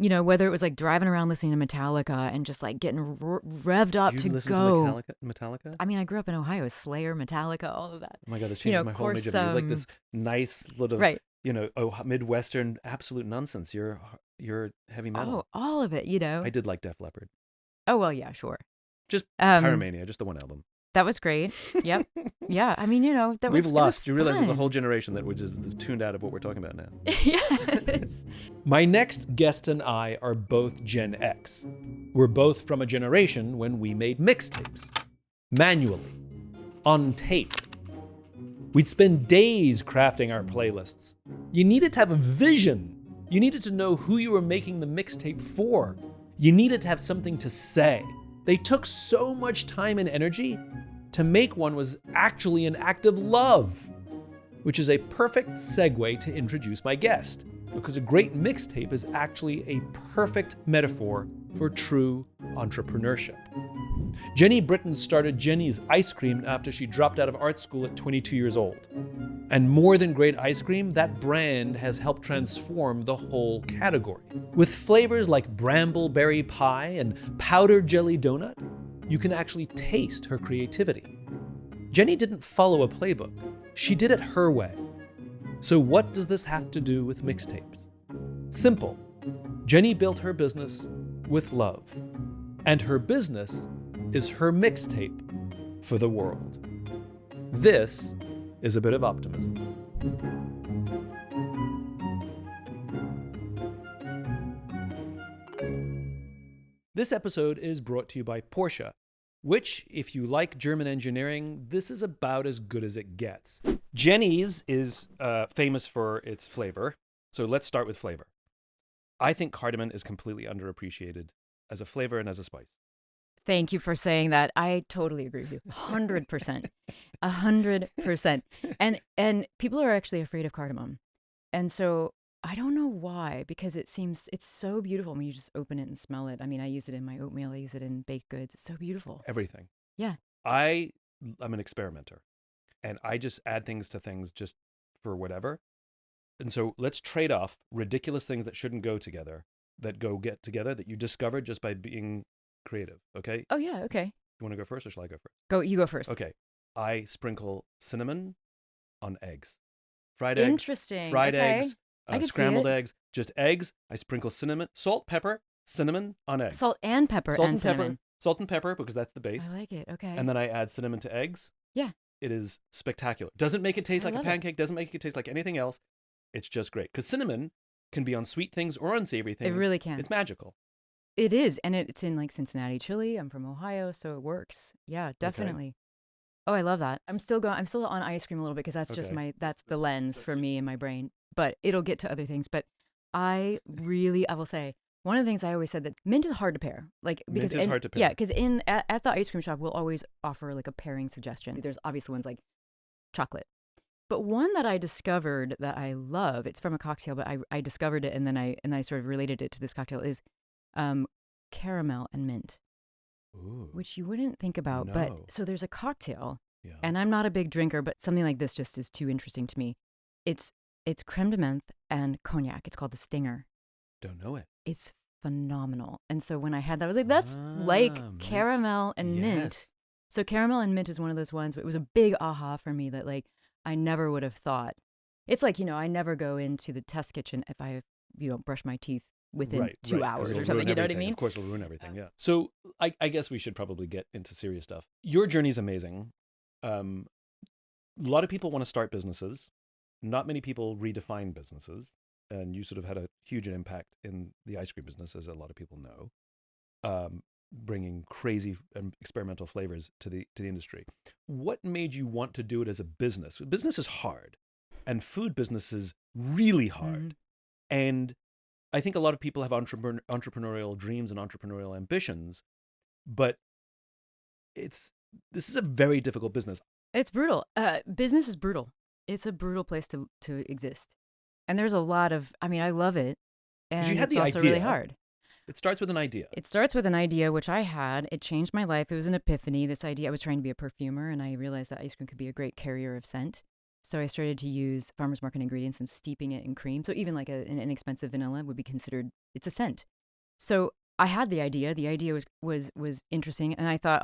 You know, whether it was like driving around listening to Metallica and just like getting revved up You to listen to go. Metallica? I mean, I grew up in Ohio, Slayer, Metallica, all of that. Oh my God, this You know, changes of my whole image course, of you. You're like this nice sort of, right. Midwestern absolute nonsense. You're heavy Oh, metal. all of it, you I know. did like Def Leppard. Oh, well, yeah, sure. Just Um, Pyromania, just the one album. that was great. Yep. Yeah. I mean, you know, We've it was lost. You realize there's a whole fun. generation that was just tuned out of what we're talking about now. Yes. My next guest and I are both Gen X. We're both from a generation when we made mixtapes, manually, on tape. We'd spend days crafting our playlists. You needed to have a vision. You needed to know who you were making the mixtape for. You needed to have something to say. They took so much time and energy. To make one was actually an act of love, which is a perfect segue to introduce my guest, because a great mixtape is actually a perfect metaphor for true entrepreneurship. Jeni Britton started Jeni's Ice Cream after she dropped out of art school at 22 years old. And more than great ice cream, that brand has helped transform the whole category. With flavors like brambleberry pie and powdered jelly donut, you can actually taste her creativity. Jeni didn't follow a playbook. She did it her way. So what does this have to do with mixtapes? Simple. Jeni built her business with love. And her business is her mixtape for the world. This is a bit of optimism. This episode is brought to you by Porsche, which, if you like German engineering, this is about as good as it gets. Jeni's is famous for its flavor. So let's start with flavor. I think cardamom is completely underappreciated as a flavor and as a spice. Thank you for saying that. I totally agree with you. 100%. 100%. And people are actually afraid of cardamom. And so I don't know why, because it's so beautiful when you just open it and smell it. I mean, I use it in my oatmeal. I use it in baked goods. It's so beautiful. Everything. Yeah. I'm an experimenter, and I just add things to things just for whatever. And so let's trade off ridiculous things that shouldn't go together, that get together, that you discovered just by being creative. Okay? Oh, yeah. Okay. You want to go first, or shall I go first? You go first. Okay. I sprinkle cinnamon on eggs. Fried eggs. Interesting. Fried Okay. eggs. I can see Scrambled it. eggs. Just eggs. I sprinkle cinnamon, salt, pepper, cinnamon on eggs. Salt and pepper Salt and and pepper. cinnamon. Salt and pepper, because that's the base. I like it. Okay. And then I add cinnamon to eggs. Yeah. It is spectacular. Doesn't make it taste I like a love it. pancake. Doesn't make it taste like anything else. It's just great. Because cinnamon can be on sweet things or on savory things. It really can. It's magical. It is, and it's in like Cincinnati chili. I'm from Ohio, so it works. Yeah, definitely. Oh, I love that. I'm still on ice cream a little bit because that's just that's the lens for me and my brain. But it'll get to other things. But I will say, one of the things I always said, that mint is hard to pair. Mint is hard to pair. Yeah, because at the ice cream shop, we'll always offer like a pairing suggestion. There's obviously ones like chocolate. But one that I discovered that I love, it's from a cocktail, but I discovered it and then I sort of related it to this cocktail, is caramel and mint. Ooh. Which you wouldn't think about. No. But so there's a cocktail, Yeah. and I'm not a big drinker, but something like this just is too interesting to me. It's creme de menthe and cognac. It's called the Stinger. Don't know it. It's phenomenal. And so when I had that, I was like, that's like mint. caramel and mint. Yes. So caramel and mint is one of those ones. It was a big aha for me that like I never would have thought. It's like, I never go into the test kitchen if I, brush my teeth within 2 hours or something. You know what I mean? Of course, it'll ruin everything. Yeah. So I guess we should probably get into serious stuff. Your journey's amazing. A lot of people want to start businesses. Not many people redefine businesses. And you sort of had a huge impact in the ice cream business, as a lot of people know, bringing crazy experimental flavors to the industry. What made you want to do it as a business? Business is hard, and food business is really hard. And I think a lot of people have entrepreneurial dreams and entrepreneurial ambitions, but this is a very difficult business. It's brutal. Business is brutal. It's a brutal place to exist. And there's a lot of, I love it. And You had it's the also idea. really hard. It starts with an idea. It starts with an idea, which I had. It changed my life. It was an epiphany. This idea, I was trying to be a perfumer, and I realized that ice cream could be a great carrier of scent. So I started to use farmers market ingredients and steeping it in cream. So even like an inexpensive vanilla would be considered, it's a scent. So I had the idea. The idea was interesting. And I thought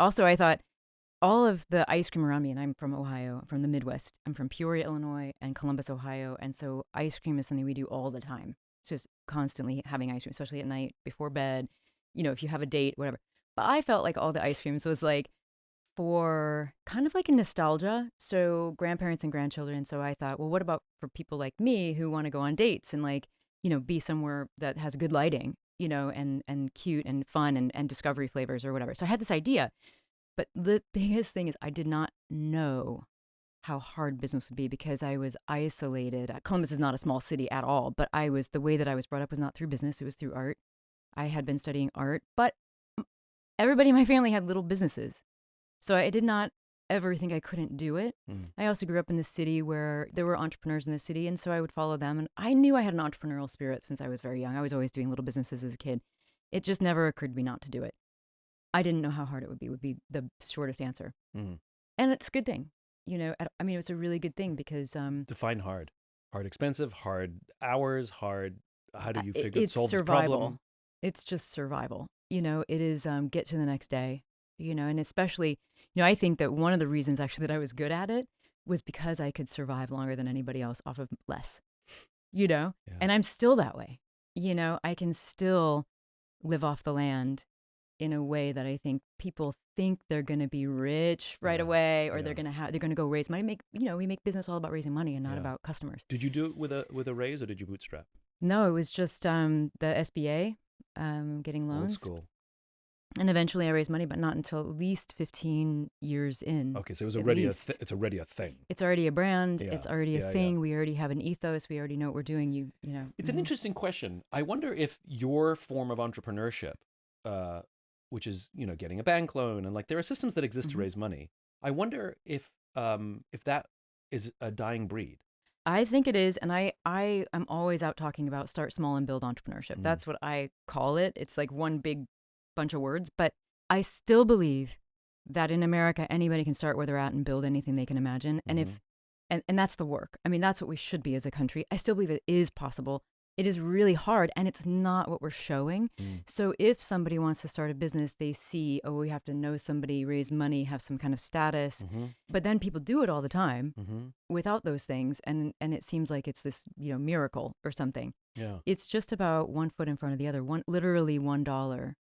all of the ice cream around me, and I'm from Ohio, from the Midwest. I'm from Peoria, Illinois, and Columbus, Ohio. And so ice cream is something we do all the time. It's just constantly having ice cream, especially at night, before bed, if you have a date, whatever. But I felt like all the ice creams was like for kind of like a nostalgia. So grandparents and grandchildren. So I thought, well, what about for people like me who want to go on dates and like, be somewhere that has good lighting, and cute and fun and discovery flavors or whatever. So I had this idea. But the biggest thing is I did not know how hard business would be because I was isolated. Columbus is not a small city at all, but the way that I was brought up was not through business. It was through art. I had been studying art, but everybody in my family had little businesses. So I did not ever think I couldn't do it. I also grew up in the city where there were entrepreneurs in the city, and so I would follow them. And I knew I had an entrepreneurial spirit since I was very young. I was always doing little businesses as a kid. It just never occurred to me not to do it. I didn't know how hard it would be the shortest answer. And it's a good thing. It's a really good thing because... Define hard. Hard expensive, hard hours, hard... How do you solve this survival. problem? It's just survival. It is get to the next day, and especially, I think that one of the reasons actually that I was good at it was because I could survive longer than anybody else off of less, Yeah. And I'm still that way. I can still live off the land in a way that I think people think they're going to be rich right away, or they're going to go raise money. We make business all about raising money and not about customers. Did you do it with a raise or did you bootstrap? No, it was just the SBA, getting loans. Old school. And eventually I raised money, but not until at least 15 years in. Okay, so it was already it's already a thing. It's already a brand. Yeah. It's already a thing. We already have an ethos. We already know what we're doing. It's an interesting question. I wonder if your form of entrepreneurship, which is getting a bank loan and like there are systems that exist to raise money. I wonder if that is a dying breed. I think it is, and I am always out talking about start small and build entrepreneurship. That's what I call it. It's like one big bunch of words, but I still believe that in America anybody can start where they're at and build anything they can imagine. And and that's the work. I mean, that's what we should be as a country. I still believe it is possible. It is really hard, and it's not what we're showing. So if somebody wants to start a business, they see, oh, we have to know somebody, raise money, have some kind of status. But then people do it all the time without those things, and it seems like it's this miracle or something. Yeah, it's just about one foot in front of the other. Literally $1,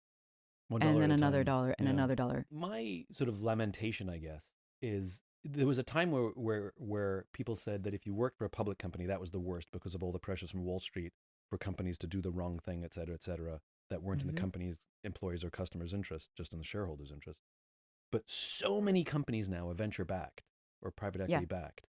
and then another dollar and another dollar. My sort of lamentation, I guess, is there was a time where people said that if you worked for a public company, that was the worst because of all the pressures from Wall Street for companies to do the wrong thing, et cetera, that weren't in the company's employees or customers' interest, just in the shareholders' interest. But so many companies now are venture-backed or private equity-backed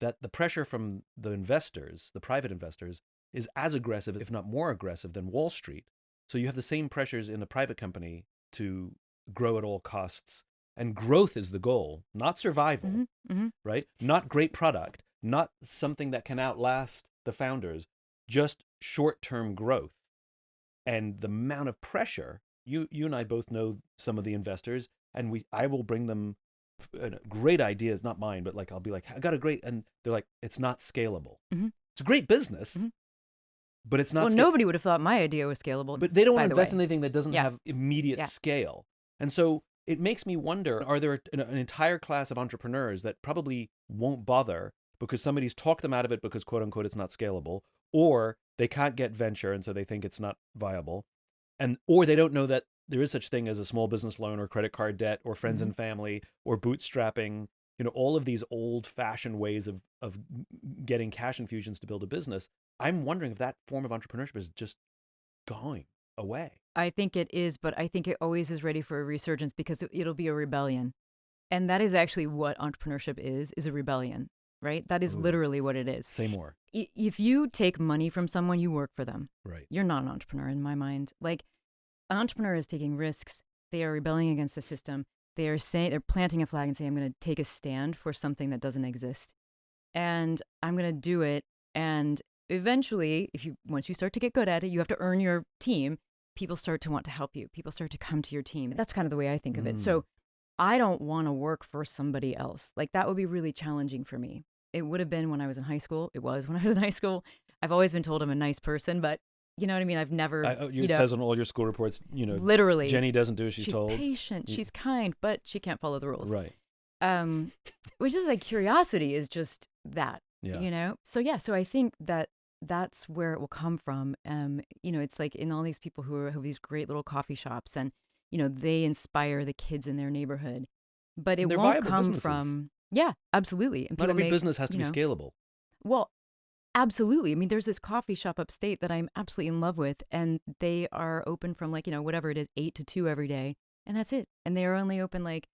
that the pressure from the investors, the private investors, is as aggressive, if not more aggressive, than Wall Street. So you have the same pressures in a private company to grow at all costs. And growth is the goal, not survival, right? Not great product, not something that can outlast the founders, just short-term growth. And the amount of pressure, you and I both know some of the investors, and I will bring them great ideas, not mine, but like I'll be like, I got a great, and they're like, it's not scalable. It's a great business, but it's not. Well, nobody would have thought my idea was scalable. But they don't want to invest in anything that doesn't have immediate scale, and so. It makes me wonder, are there an entire class of entrepreneurs that probably won't bother because somebody's talked them out of it because, quote unquote, it's not scalable, or they can't get venture and so they think it's not viable, or they don't know that there is such thing as a small business loan or credit card debt or friends and family or bootstrapping, all of these old-fashioned ways of getting cash infusions to build a business. I'm wondering if that form of entrepreneurship is just going away. I think it is, but I think it always is ready for a resurgence because it'll be a rebellion. And that is actually what entrepreneurship is a rebellion, right? That is literally what it is. Say more. If you take money from someone, you work for them. Right. You're not an entrepreneur in my mind. Like, an entrepreneur is taking risks. They are rebelling against a system. They're planting a flag and saying, I'm going to take a stand for something that doesn't exist. And I'm going to do it. And eventually, once you start to get good at it, you have to earn your team. People start to want to help you. People start to come to your team. That's kind of the way I think of it. So I don't want to work for somebody else. Like, that would be really challenging for me. It would have been when I was in high school. It was when I was in high school. I've always been told I'm a nice person, but you know what I mean? I've never, It says on all your school reports, literally, Jeni doesn't do as she's told. She's patient, she's kind, but she can't follow the rules. Right. Which is like curiosity is just that, Yeah. So I think that's where it will come from. It's like in all these people who have these great little coffee shops and, they inspire the kids in their neighborhood, but it They're won't viable come businesses. from, yeah, absolutely. And Not every make, business has to be scalable. Well, absolutely. I mean, there's this coffee shop upstate that I'm absolutely in love with, and they are open from like, whatever it is, 8 to 2 every day, and that's it. And they are only open like,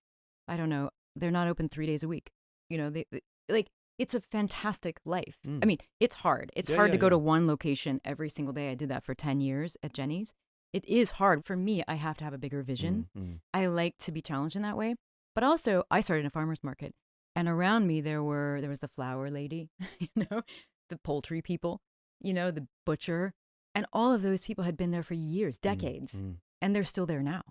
I don't know, they're not open 3 days a week. They like, it's a fantastic life. I mean, it's hard. It's hard to go to one location every single day. I did that for 10 years at Jeni's. It is hard. For me, I have to have a bigger vision. I like to be challenged in that way. But also, I started in a farmer's market, and around me there was the flower lady, the poultry people, the butcher, and all of those people had been there for years, decades, and they're still there now,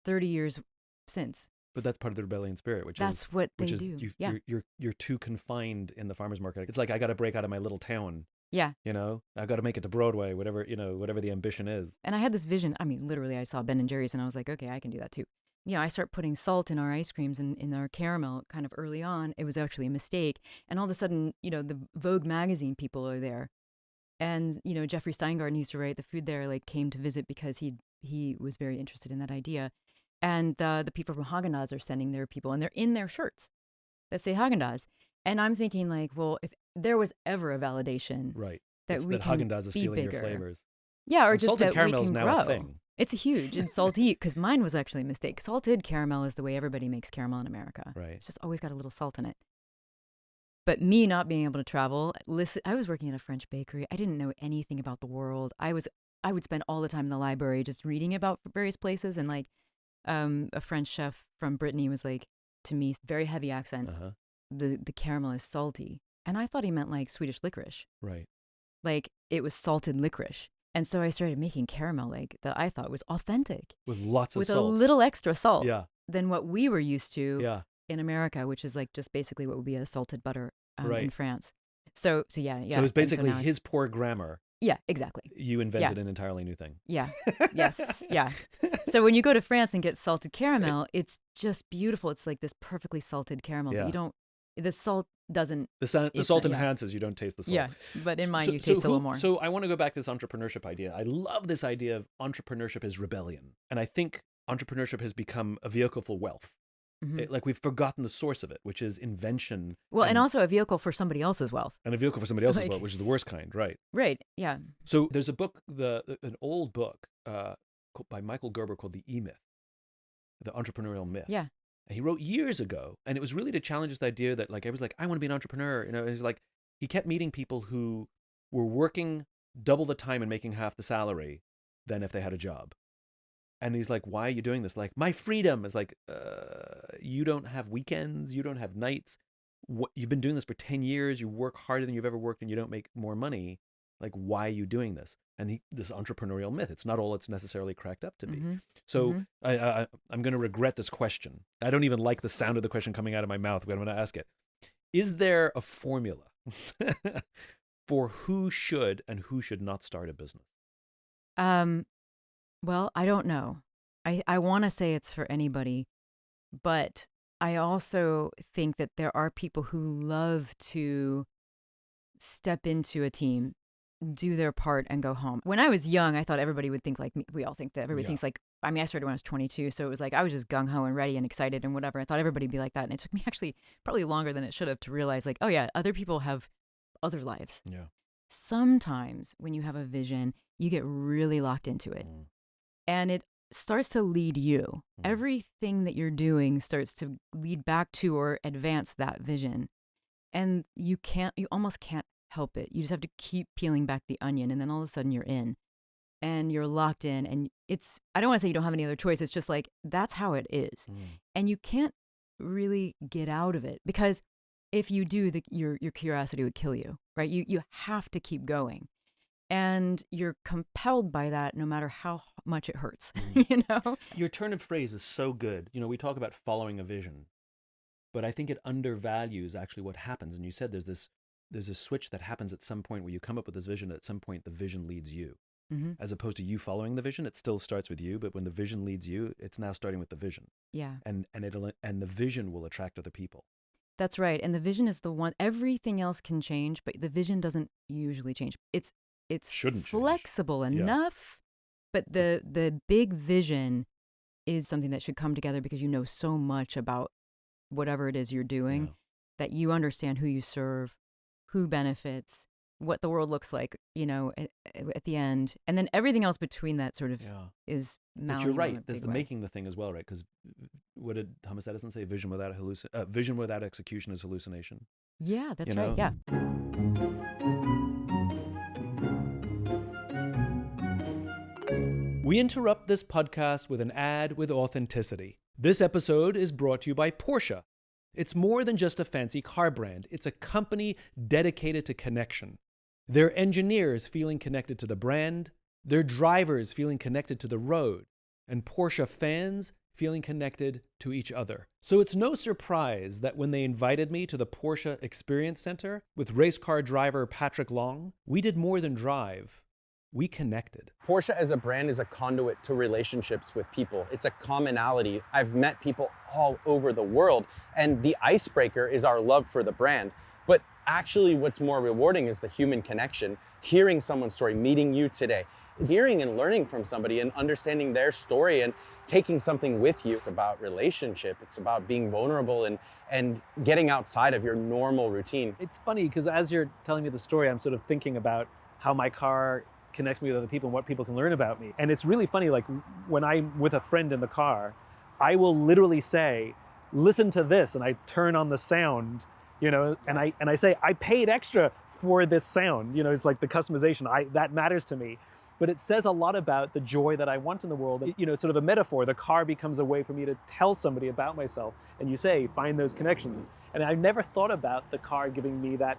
30 years since. But that's part of the rebellion spirit, that's what they do. You're too confined in the farmer's market. It's like, I got to break out of my little town. Yeah. I've got to make it to Broadway, whatever the ambition is. And I had this vision. I mean, literally, I saw Ben and Jerry's and I was like, okay, I can do that too. I start putting salt in our ice creams and in our caramel kind of early on. It was actually a mistake. And all of a sudden, the Vogue magazine people are there. And, Jeffrey Steingarten used to write the food there, like came to visit because he was very interested in that idea. And the people from Haagen-Dazs are sending their people, and they're in their shirts that say Haagen-Dazs. And I'm thinking, like, well, if there was ever a validation, right, that it's we that can Haagen-Dazs is be stealing bigger. your flavors. Yeah, or and just salted that caramel we is can now grow. a thing. It's huge. And salty, because mine was actually a mistake. Salted caramel is the way everybody makes caramel in America. Right. It's just always got a little salt in it. But me not being able to travel, I was working at a French bakery. I didn't know anything about the world. I would spend all the time in the library just reading about various places. And like a French chef from Brittany was like, to me, very heavy accent, the caramel is salty. And I thought he meant like Swedish licorice. Right. Like it was salted licorice. And so I started making caramel like that I thought was authentic. With lots of with salt. With a little extra salt Yeah. than what we were used to Yeah. in America, which is like just basically what would be a salted butter Right. in France. So yeah. So it's basically now his poor grammar. Yeah, exactly. You invented an entirely new thing. Yeah. Yes. Yeah. So when you go to France and get salted caramel, it's just beautiful. It's like this perfectly salted caramel. Yeah. But the salt doesn't. The salt enhances, you don't taste the salt. Yeah. But in mine, you taste a little more. So I want to go back to this entrepreneurship idea. I love this idea of entrepreneurship as rebellion. And I think entrepreneurship has become a vehicle for wealth. Like we've forgotten the source of it, which is invention. Well, and also a vehicle for somebody else's wealth. And a vehicle for somebody else's wealth, which is the worst kind, right? Right, yeah. So there's a book, an old book by Michael Gerber called The E-Myth, The Entrepreneurial Myth. Yeah. And he wrote years ago, and it was really to challenge this idea that like, I was like, I want to be an entrepreneur. And he's like, he kept meeting people who were working double the time and making half the salary than if they had a job. And he's like, why are you doing this? Like, my freedom is like, you don't have weekends, you don't have nights. You've been doing this for 10 years. You work harder than you've ever worked and you don't make more money. Like, why are you doing this? And this entrepreneurial myth, it's not all it's necessarily cracked up to be. So I'm going to regret this question. I don't even like the sound of the question coming out of my mouth, but I'm going to ask it. Is there a formula for who should and who should not start a business? Well, I don't know. I want to say it's for anybody, but I also think that there are people who love to step into a team, do their part, and go home. When I was young, I thought everybody would think like me. We all think that everybody thinks like, I mean, I started when I was 22, so it was like I was just gung-ho and ready and excited and whatever. I thought everybody would be like that, and it took me actually probably longer than it should have to realize like, oh yeah, other people have other lives. Yeah. Sometimes when you have a vision, you get really locked into it. And it starts to lead you. Everything that you're doing starts to lead back to or advance that vision. And you almost can't help it. You just have to keep peeling back the onion, and then all of a sudden you're in. And you're locked in. And I don't want to say you don't have any other choice. It's just like, that's how it is. And you can't really get out of it, because if you do, your curiosity would kill you, right? You have to keep going. And you're compelled by that no matter how much it hurts, you know? Your turn of phrase is so good. We talk about following a vision. but I think it undervalues actually what happens. And you said there's a switch that happens at some point where you come up with this vision. At some point, the vision leads you, as opposed to you following the vision. It still starts with you, but when the vision leads you, it's now starting with the vision. Yeah. And the vision will attract other people. That's right. And the vision is the one, everything else can change, but the vision doesn't usually change. It's Shouldn't change. flexible enough, but the big vision is something that should come together because you know so much about whatever it is you're doing that you understand who you serve, who benefits, what the world looks like, at the end. And then everything else between that sort of is malleable. But you're right. There's the making the thing as well, right? Because what did Thomas Edison say? Vision without execution is hallucination. Yeah, that's right. Yeah. We interrupt this podcast with an ad with authenticity. This episode is brought to you by Porsche. It's more than just a fancy car brand. It's a company dedicated to connection. Their engineers feeling connected to the brand, their drivers feeling connected to the road, and Porsche fans feeling connected to each other. So it's no surprise that when they invited me to the Porsche Experience Center with race car driver Patrick Long, we did more than drive. We connected. Porsche as a brand is a conduit to relationships with people. It's a commonality. I've met people all over the world, and the icebreaker is our love for the brand. But actually what's more rewarding is the human connection, hearing someone's story, meeting you today, hearing and learning from somebody and understanding their story and taking something with you. It's about relationship. It's about being vulnerable and getting outside of your normal routine. It's funny because as you're telling me the story, I'm sort of thinking about how my car connects me with other people and what people can learn about me. And it's really funny, like when I'm with a friend in the car, I will literally say, listen to this, and I turn on the sound, and I say, I paid extra for this sound. It's like the customization, that matters to me. But it says a lot about the joy that I want in the world. It's sort of a metaphor. The car becomes a way for me to tell somebody about myself. And you say, find those connections. And I never thought about the car giving me that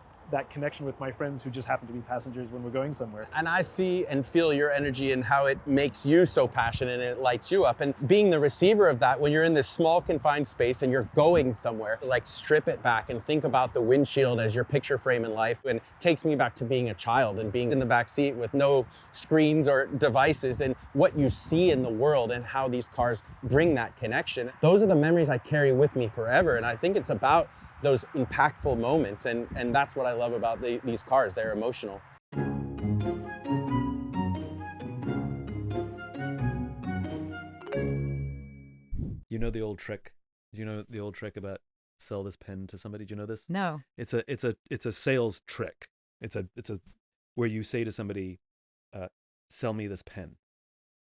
connection with my friends who just happen to be passengers when we're going somewhere. And I see and feel your energy and how it makes you so passionate and it lights you up. And being the receiver of that, when you're in this small confined space and you're going somewhere, like strip it back and think about the windshield as your picture frame in life. And it takes me back to being a child and being in the back seat with no screens or devices and what you see in the world and how these cars bring that connection. Those are the memories I carry with me forever. And I think it's about those impactful moments, and that's what I love about these cars. They're emotional. You know the old trick? Do you know the old trick about sell this pen to somebody? Do you know this? No. It's a sales trick. It's a where you say to somebody, sell me this pen,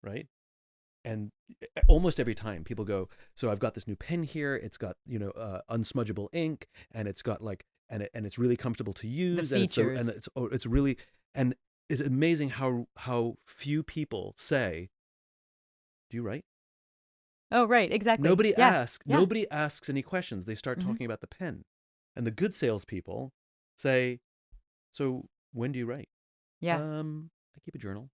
right? And almost every time people go, so I've got this new pen here. It's got, unsmudgeable ink, and it's got and it's really comfortable to use. The features. And it's amazing how few people say, do you write? Oh, right. Exactly. Nobody Yeah. Nobody asks any questions. They start talking about the pen. And the good salespeople say, so when do you write? Yeah. I keep a journal.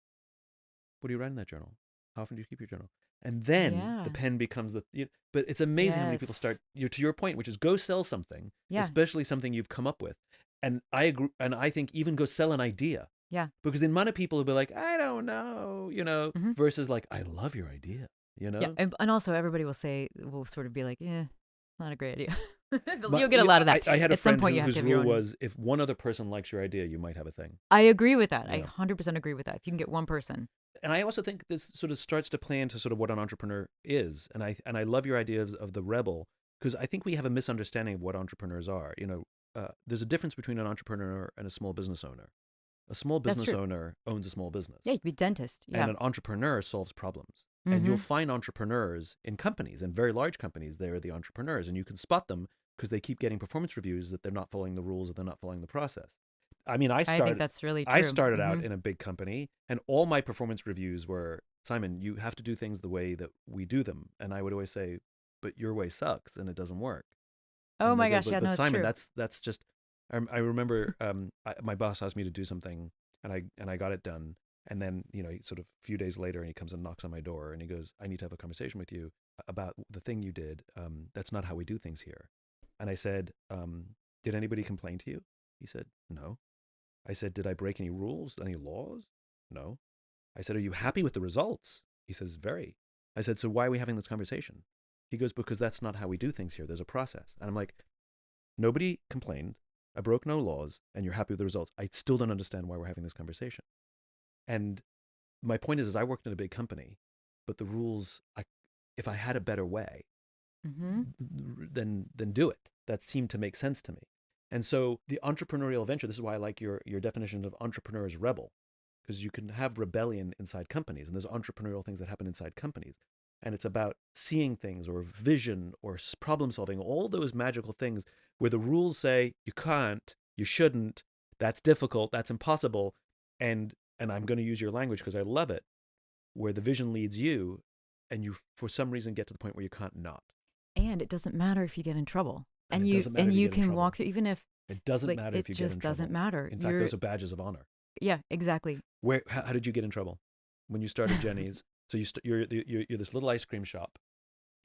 What do you write in that journal? How often do you keep your journal? And then the pen becomes but it's amazing how many people start, to your point, which is go sell something, especially something you've come up with. And I agree, and I think even go sell an idea. Yeah. Because the amount of people who be like, I don't know, versus like, I love your idea, Yeah. And also everybody will sort of be like, not a great idea. You'll get a lot of that. I had a At some friend point, you have whose to have your rule own. was, if one other person likes your idea, you might have a thing. I agree with that. I Yeah. 100% agree with that. If you can get one person. And I also think this sort of starts to play into sort of what an entrepreneur is. And I love your idea of the rebel, because I think we have a misunderstanding of what entrepreneurs are. There's a difference between an entrepreneur and a small business owner. A small That's business true. owner owns a small business. Yeah, you could be dentist. Yeah. And an entrepreneur solves problems. And you'll find entrepreneurs in companies, and very large companies, they're the entrepreneurs. And you can spot them because they keep getting performance reviews that they're not following the rules or they're not following the process. I mean, I think that's really true. I started out in a big company, and all my performance reviews were, Simon, you have to do things the way that we do them. And I would always say, but your way sucks and it doesn't work. Oh And my they go, gosh, yeah, but no, it's Simon, true. that's just. I remember my boss asked me to do something, and I got it done. And then, sort of a few days later, and he comes and knocks on my door, and he goes, I need to have a conversation with you about the thing you did. That's not how we do things here. And I said, did anybody complain to you? He said, no. I said, did I break any rules, any laws? No. I said, are you happy with the results? He says, very. I said, so why are we having this conversation? He goes, because that's not how we do things here. There's a process. And I'm like, nobody complained. I broke no laws, and you're happy with the results. I still don't understand why we're having this conversation. And my point is I worked in a big company, but the rules, if I had a better way, then do it. That seemed to make sense to me. And so the entrepreneurial venture, this is why I like your definition of entrepreneur as rebel, because you can have rebellion inside companies, and there's entrepreneurial things that happen inside companies. And it's about seeing things or vision or problem solving, all those magical things where the rules say you can't, you shouldn't, that's difficult, that's impossible. And I'm going to use your language because I love it, where the vision leads you and you, for some reason, get to the point where you can't not. And it doesn't matter if you get in trouble. And you can walk through, even if it doesn't matter if you get in trouble. It just doesn't matter. In fact, those are badges of honor. Yeah, exactly. How did you get in trouble when you started Jeni's? So you're this little ice cream shop.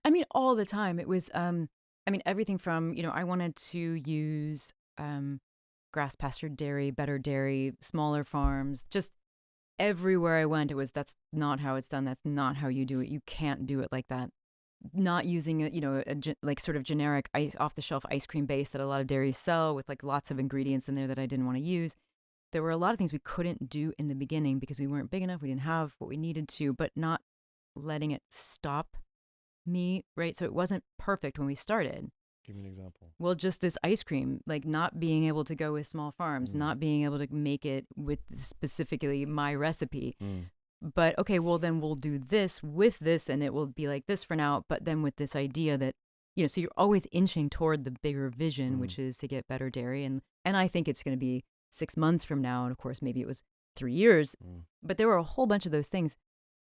I mean, all the time. It was, everything from, I wanted to use grass pastured dairy, better dairy, smaller farms. Just everywhere I went, it was, that's not how it's done. That's not how you do it. You can't do it like that. Not using a sort of generic off the shelf ice cream base that a lot of dairies sell with like lots of ingredients in there that I didn't want to use. There were a lot of things we couldn't do in the beginning because we weren't big enough. We didn't have what we needed to, but not letting it stop me, right? So it wasn't perfect when we started. Give me an example. Well, just this ice cream, like not being able to go with small farms, not being able to make it with specifically my recipe. But okay, well then we'll do this with this and it will be like this for now, but then with this idea that, so you're always inching toward the bigger vision, which is to get better dairy. And I think it's going to be 6 months from now. And of course, maybe it was 3 years, but there were a whole bunch of those things.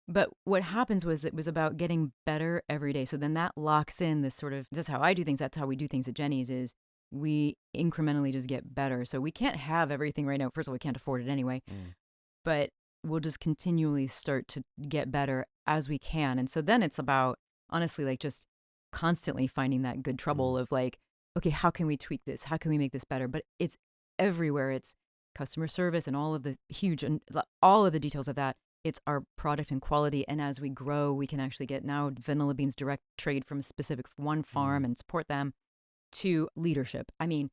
But what happens was it was about getting better every day. So then that locks in this sort of, this is how I do things. That's how we do things at Jeni's, is we incrementally just get better. So we can't have everything right now. First of all, we can't afford it anyway, but we'll just continually start to get better as we can. And so then it's about, honestly, like just constantly finding that good trouble of like, okay, how can we tweak this? How can we make this better? But it's everywhere. It's customer service and all of the all of the details of that. It's our product and quality. And as we grow, we can actually get now vanilla beans direct trade from a specific one farm and support them, to leadership. I mean,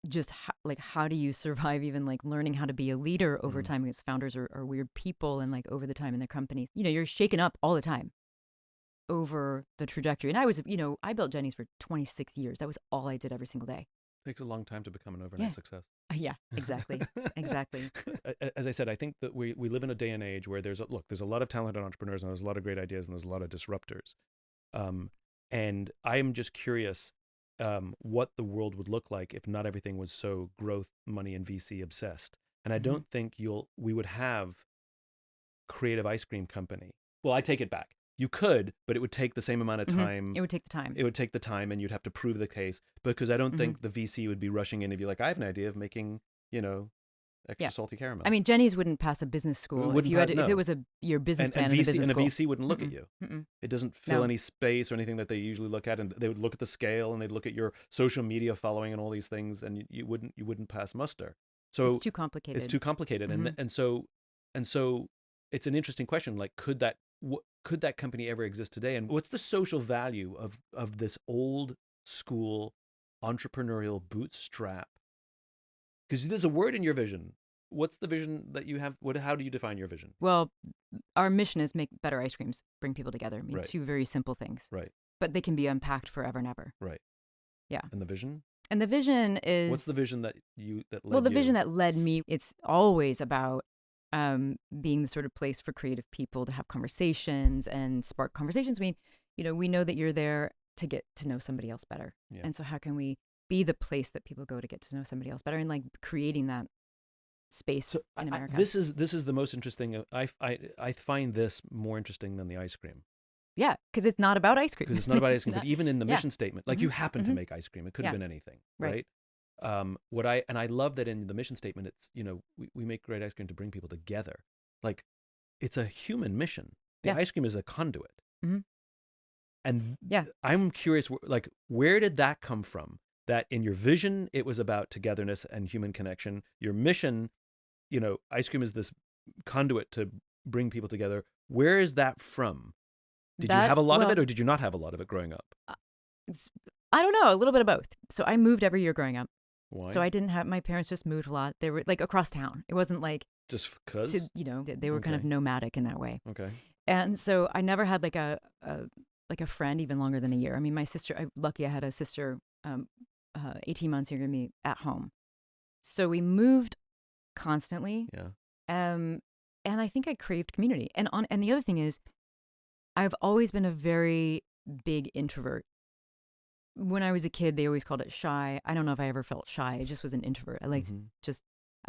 just how do you survive even like learning how to be a leader over time, because founders are weird people, and like over the time in their companies, you're shaken up all the time over the trajectory. And I was, I built Jeni's for 26 years. That was all I did every single day. Takes a long time to become an overnight success. Yeah, exactly. Exactly. As I said, I think that we live in a day and age where there's a lot of talented entrepreneurs, and there's a lot of great ideas, and there's a lot of disruptors. And I am just curious what the world would look like if not everything was so growth, money, and VC obsessed. And I don't think we would have creative ice cream company. Well, I take it back. You could, but it would take the same amount of time. It would take the time. It would take the time, and you'd have to prove the case, because I don't think the VC would be rushing in if you're like, I have an idea of making, extra salty caramel. I mean, Jeni's wouldn't pass a business school if it was your business plan in a business school. And a VC wouldn't look at you. It doesn't fill any space or anything that they usually look at, and they would look at the scale, and they'd look at your social media following and all these things, and you wouldn't pass muster. So it's too complicated. It's too complicated, and so it's an interesting question. Like, could that company ever exist today? And what's the social value of this old school entrepreneurial bootstrap? Because there's a word in your vision. What's the vision that you have? How do you define your vision? Well, our mission is make better ice creams, bring people together. I mean, two very simple things. Right. But they can be unpacked forever and ever. Right. Yeah. And the vision? And the vision is... What's the vision that led you? Well, the vision that led me, it's always about being the sort of place for creative people to have conversations and spark conversations. I mean, we know that you're there to get to know somebody else better. Yeah. And so how can we be the place that people go to get to know somebody else better, and like creating that space in America? This is the most interesting. I find this more interesting than the ice cream. Yeah, because it's not about ice cream. Because it's not about ice cream. But even in the mission statement, like you happen to make ice cream. It could have been anything, right? I love that in the mission statement, it's, we make great ice cream to bring people together. Like, it's a human mission. The ice cream is a conduit. And I'm curious, like, where did that come from? that in your vision, it was about togetherness and human connection. Your mission, ice cream is this conduit to bring people together. Where is that from? Did you have a lot of it, or did you not have a lot of it growing up? I don't know, a little bit of both. So I moved every year growing up. Why? So I didn't have, my parents just moved a lot. They were like across town. It wasn't like, just because? they were kind of nomadic in that way. Okay. And so I never had like a friend even longer than a year. I mean, my sister, lucky I had a sister 18 months younger than me at home. So we moved constantly. Yeah. And I think I craved community. And the other thing is, I've always been a very big introvert. When I was a kid, they always called it shy. I don't know if I ever felt shy. I just was an introvert. I liked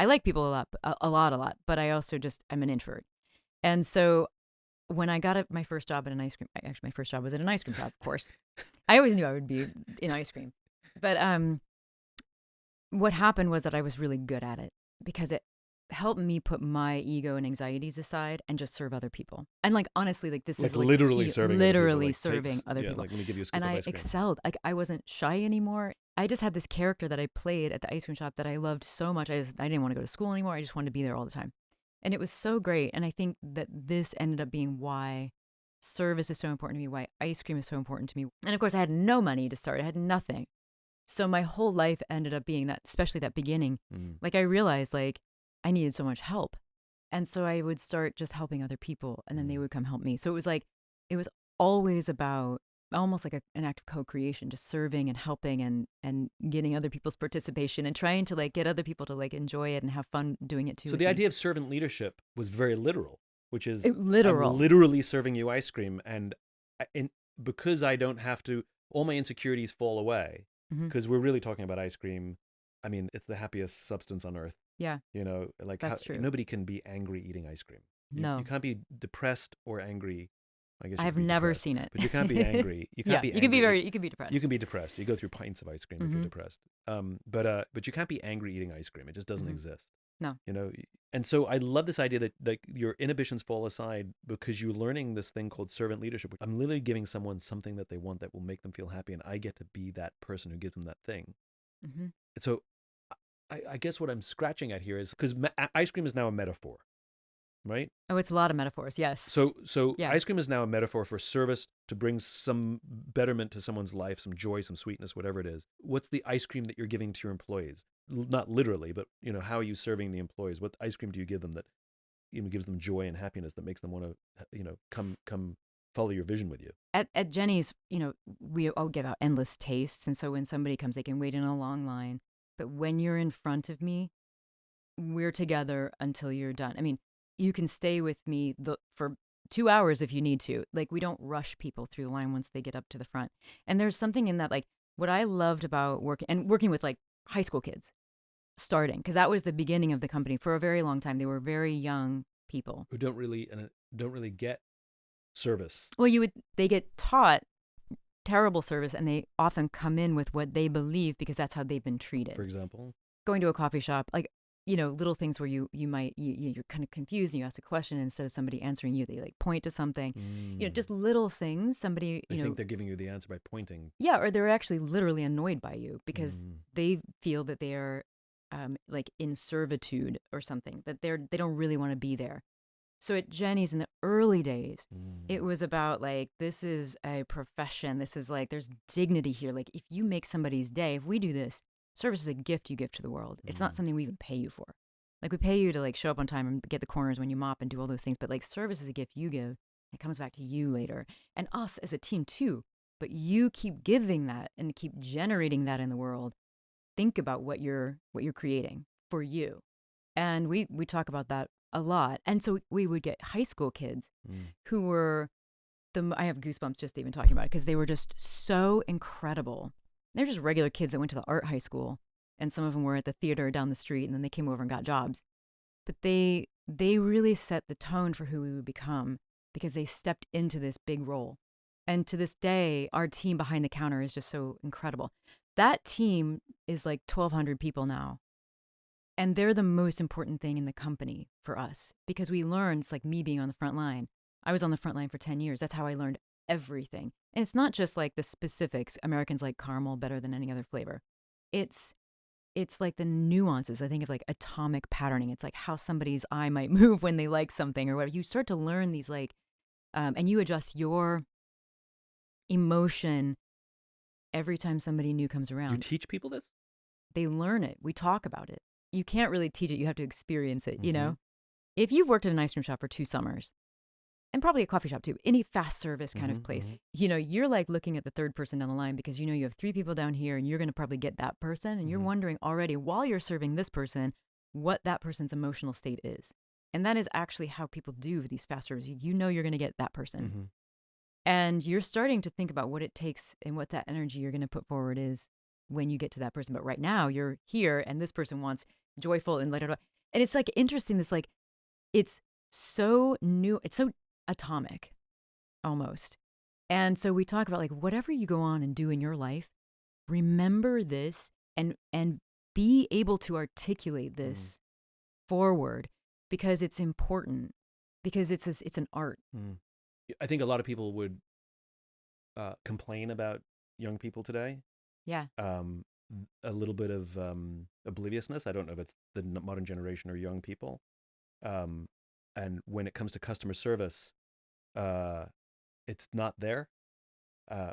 I like people a lot, but I also I'm an introvert. And so when I got my first job at an ice cream, actually my first job was at an ice cream shop, of course. I always knew I would be in ice cream. But what happened was that I was really good at it because it helped me put my ego and anxieties aside and just serve other people. And like, honestly, like this is like literally serving other people. Like, let me give you a scoop and of I ice cream. excelled. Like I wasn't shy anymore. I just had this character that I played at the ice cream shop that I loved so much. I didn't want to go to school anymore. I just wanted to be there all the time. And it was so great. And I think that this ended up being why service is so important to me, why ice cream is so important to me. And of course, I had no money to start. I had nothing. So my whole life ended up being that, especially that beginning. Like I realized like I needed so much help. And so I would start just helping other people and then they would come help me. So it was always about almost like an act of co-creation, just serving and helping and getting other people's participation and trying to like get other people to like enjoy it and have fun doing it too. So the idea of servant leadership was very literal, which is literal. I'm literally serving you ice cream. And because I don't have to, all my insecurities fall away because we're really talking about ice cream. I mean, it's the happiest substance on earth. Yeah. Like that's true. Nobody can be angry eating ice cream. No. You can't be depressed or angry. I guess I've never seen it. But you can't be angry. You can't be angry. You can be depressed. You can be depressed. You go through pints of ice cream if you're depressed. But you can't be angry eating ice cream. It just doesn't exist. No. And so I love this idea that like your inhibitions fall aside because you're learning this thing called servant leadership. I'm literally giving someone something that they want that will make them feel happy, and I get to be that person who gives them that thing. And so I guess what I'm scratching at here is because ice cream is now a metaphor, right? Oh, it's a lot of metaphors. Yes. So yeah. Ice cream is now a metaphor for service to bring some betterment to someone's life, some joy, some sweetness, whatever it is. What's the ice cream that you're giving to your employees? Not literally, but how are you serving the employees? What ice cream do you give them that gives them joy and happiness that makes them want to come follow your vision with you? At Jeni's, we all give out endless tastes, and so when somebody comes, they can wait in a long line. But when you're in front of me, we're together until you're done. I mean, you can stay with me for 2 hours if you need to. Like, we don't rush people through the line once they get up to the front. And there's something in that, like, what I loved about working with, like, high school kids starting, because that was the beginning of the company. For a very long time, they were very young people. Who don't really get service. Well, they get taught terrible service, and they often come in with what they believe because that's how they've been treated. For example? Going to a coffee shop, like, little things where you're kind of confused and you ask a question, and instead of somebody answering you, they like point to something. Just little things. Somebody, They think they're giving you the answer by pointing. Yeah, or they're actually literally annoyed by you because they feel that they are like in servitude or something, that they don't really want to be there. So at Jeni's in the early days, it was about like, this is a profession. This is like, there's dignity here. Like, if you make somebody's day, if we do this, service is a gift you give to the world. It's not something we even pay you for. Like, we pay you to like show up on time and get the corners when you mop and do all those things. But like, service is a gift you give. It comes back to you later, and us as a team too. But you keep giving that and keep generating that in the world. Think about what you're creating for you. And we talk about that a lot. And so we would get high school kids who were I have goosebumps just even talking about it, because they were just so incredible. They're just regular kids that went to the art high school, and some of them were at the theater down the street, and then they came over and got jobs. But they really set the tone for who we would become because they stepped into this big role. And to this day, our team behind the counter is just so incredible. That team is like 1,200 people now. And they're the most important thing in the company for us, because we learned, it's like me being on the front line. I was on the front line for 10 years. That's how I learned everything. And it's not just like the specifics. Americans like caramel better than any other flavor. it's like the nuances. I think of like atomic patterning. It's like how somebody's eye might move when they like something or whatever. You start to learn these like, and you adjust your emotion every time somebody new comes around. You teach people this? They learn it. We talk about it. You can't really teach it. You have to experience it, you know? If you've worked at an ice cream shop for 2 summers, and probably a coffee shop too, any fast service kind of place, you know, you're like looking at the third person down the line because you know you have 3 people down here and you're going to probably get that person. And you're wondering already while you're serving this person, what that person's emotional state is. And that is actually how people do these fast service. You know you're going to get that person. And you're starting to think about what it takes and what that energy you're going to put forward is when you get to that person. But right now you're here and this person wants joyful and and it's like interesting. This like, it's so new. It's so atomic almost. And so we talk about like, whatever you go on and do in your life, remember this and be able to articulate this forward because it's important because it's an art. I think a lot of people would complain about young people today. Yeah. A little bit of obliviousness. I don't know if it's the modern generation or young people. And when it comes to customer service, it's not there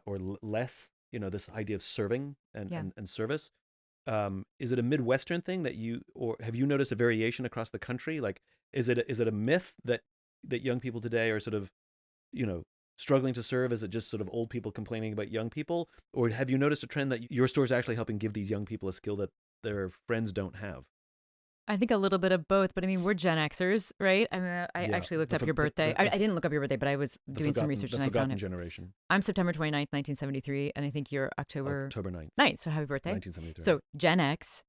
or less, you know, this idea of serving and service. Is it a Midwestern thing or have you noticed a variation across the country? Like, is it a myth that young people today are sort of, you know, struggling to serve? Is it just sort of old people complaining about young people? Or have you noticed a trend that your store is actually helping give these young people a skill that their friends don't have? I think a little bit of both, but I mean, we're Gen Xers, right? I mean, I actually looked up your birthday. I didn't look up your birthday, but I was doing some research and I found it. Generation. I'm September 29th, 1973, and I think you're October 9th. 9th, so happy birthday. 1973. So Gen X.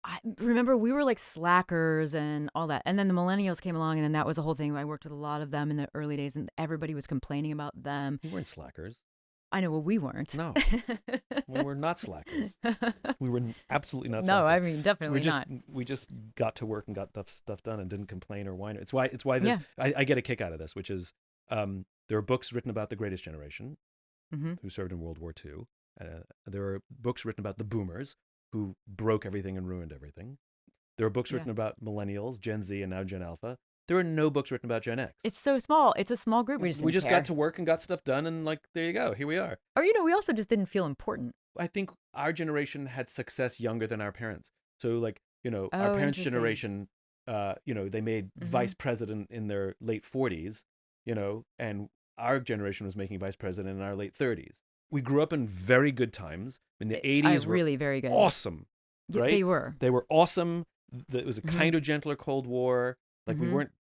I remember we were like slackers and all that. And then the millennials came along and then that was the whole thing. I worked with a lot of them in the early days and everybody was complaining about them. We weren't slackers. I know, well, we weren't. No, we were not slackers. We were absolutely not slackers. No, I mean, definitely not. We just got to work and got stuff done and didn't complain or whine. It's why this, I get a kick out of this, which is there are books written about the greatest generation who served in World War II. There are books written about the boomers who broke everything and ruined everything. There are books written about millennials, Gen Z, and now Gen Alpha. There are no books written about Gen X. It's so small. It's a small group. We just got to work and got stuff done, and like, there you go. Here we are. Or, you know, we also just didn't feel important. I think our generation had success younger than our parents. So, like, you know, our parents' generation, you know, they made vice president in their late 40s, you know, and our generation was making vice president in our late 30s. We grew up in very good times. In the 80s were really very good. Awesome, right? They were. They were awesome. It was a kind of gentler Cold War. Like, we weren't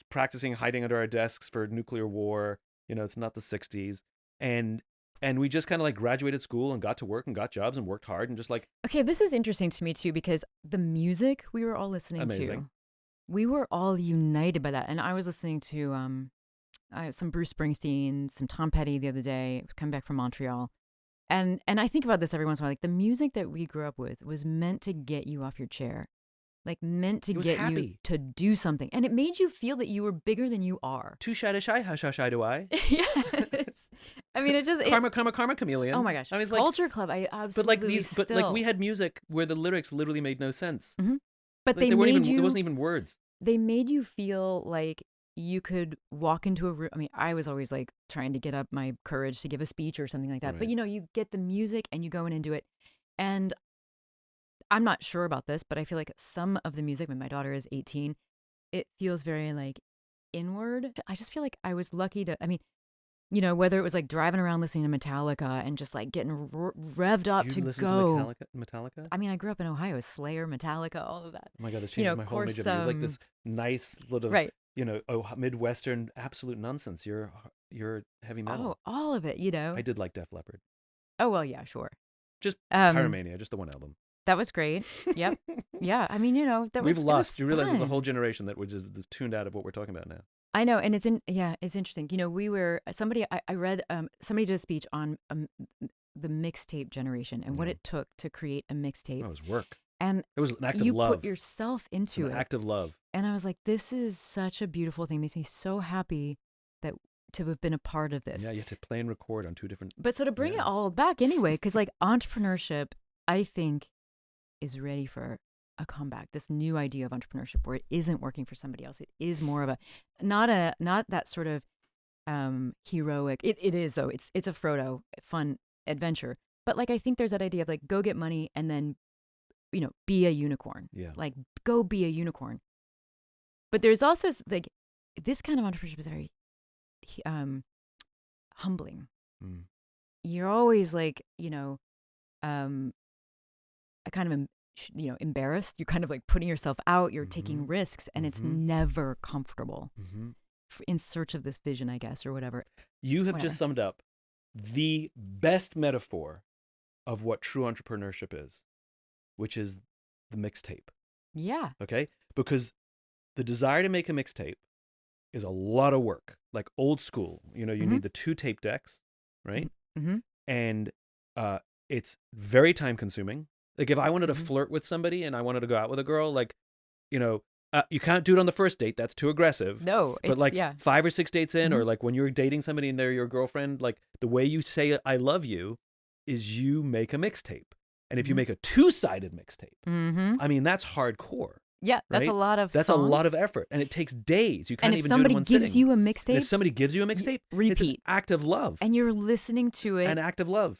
practicing hiding under our desks for nuclear war. You know, it's not the 60s. And we just kind of like graduated school and got to work and got jobs and worked hard and just like. Okay, this is interesting to me too because the music we were all listening to, we were all united by that. And I was listening to some Bruce Springsteen, some Tom Petty the other day. I was coming back from Montreal. And I think about this every once in a while. Like, the music that we grew up with was meant to get you off your chair. Like, meant to get you to do something. And it made you feel that you were bigger than you are. Too shy to shy, hush, hush, do I? Yes. I mean, it just... Karma, chameleon. Oh my gosh. I mean, Culture Club, I absolutely But like, we had music where the lyrics literally made no sense. But like, it wasn't even words. They made you feel like you could walk into a room. I mean, I was always like trying to get up my courage to give a speech or something like that. Right. But, you know, you get the music and you go in and do it. And I'm not sure about this, but I feel like some of the music, when my daughter is 18, it feels very like inward. I just feel like I was lucky to, I mean, you know, whether it was like driving around listening to Metallica and just like getting revved up to go. Metallica? I mean, I grew up in Ohio, Slayer, Metallica, all of that. Oh my God, this changes my whole image of you. Like this nice little, you know, Midwestern absolute nonsense. You're heavy metal. Oh, all of it, you know. I did like Def Leppard. Oh, well, yeah, sure. Just Pyromania, just the one album. That was great. Yep. Yeah. I mean, you know, we've lost. You realize there's a whole generation that was just tuned out of what we're talking about now. I know, and it's interesting. You know, we were I read somebody did a speech on the mixtape generation and what it took to create a mixtape. Oh, it was work. And it was an act of love. You put yourself into it. An act of love. And I was like, this is such a beautiful thing. It makes me so happy to have been a part of this. Yeah, you had to play and record on 2 different. But so to bring it all back anyway, because like entrepreneurship I think is ready for a comeback. This new idea of entrepreneurship where it isn't working for somebody else. It is more of a not that sort of heroic. It is though. It's a Frodo fun adventure. But like I think there's that idea of like go get money and then be a unicorn. Yeah. Like go be a unicorn. But there's also like this kind of entrepreneurship is very humbling. Mm. You're always like, kind of embarrassed. You're kind of like putting yourself out. You're taking risks, and it's never comfortable. In search of this vision, I guess, or whatever. You have just summed up the best metaphor of what true entrepreneurship is, which is the mixtape. Yeah. Okay? Because the desire to make a mixtape is a lot of work, like old school. You need the 2 tape decks, right? Mm-hmm. And it's very time consuming. Like if I wanted to flirt with somebody and I wanted to go out with a girl, like, you can't do it on the first date. That's too aggressive. No, but like 5 or 6 dates in, or like when you're dating somebody and they're your girlfriend, like the way you say I love you is you make a mixtape. And if you make a 2-sided mixtape, I mean, that's hardcore. Yeah, that's right? a lot of That's songs. a lot of effort, and it takes days. You can't and if even do it in one somebody gives sitting. you a mixtape, And if somebody gives you a mixtape, repeat. it's an act of love. And you're listening to it An act of love.